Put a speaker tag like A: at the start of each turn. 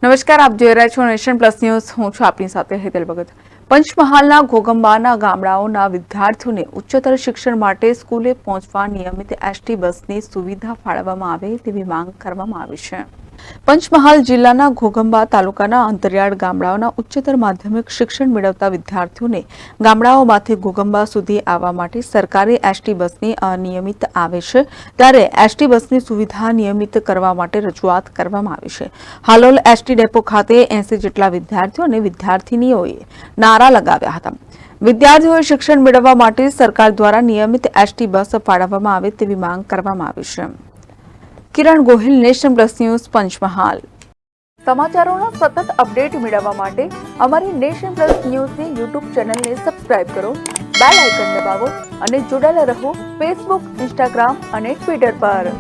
A: નમસ્કાર, આપ જોઈ રહ્યા છો નેશન પ્લસ ન્યૂઝ. હું છું આપની સાથે હેતલ ભગત. પંચમહાલના ઘોગંબાના ગામડાઓના વિદ્યાર્થીઓને ઉચ્ચતર શિક્ષણ માટે સ્કૂલે પહોંચવા નિયમિત એસટી બસની સુવિધા ફાળવવામાં આવે તેવી માંગ કરવામાં આવી છે. પંચમહાલ જિલ્લાના ઘોગંબા તાલુકાના અંતરિયાળ ગામડાઓના ઉચ્ચતર માધ્યમિક શિક્ષણ મેળવતા વિદ્યાર્થીઓને ગામડાઓમાંથી ઘોગંબા સુધી આવવા માટે સરકારી એસટી બસની અનિયમિત આવે છે, ત્યારે એસટી બસની સુવિધા નિયમિત કરવા માટે રજૂઆત કરવામાં આવી છે. હાલોલ એસટી ડેપો ખાતે 80 જેટલા વિદ્યાર્થીઓ અને વિદ્યાર્થીનીઓએ નારા લગાવ્યા હતા. વિદ્યાર્થીઓએ શિક્ષણ મેળવવા માટે સરકાર દ્વારા નિયમિત એસટી બસ ફાળવવામાં આવે તેવી માંગ કરવામાં આવી છે. Kiran Gohil, nation plus news, Panchmahal. સમાચારોના સતત અપડેટ મેળવવા માટે અમારી નેશન પ્લસ ન્યૂઝની યુટ્યુબ ચેનલને સબસ્ક્રાઇબ કરો, બેલ આઇકન દબાવો અને જોડાયેલા રહો ફેસબુક, ઇન્સ્ટાગ્રામ અને ટ્વિટર પર.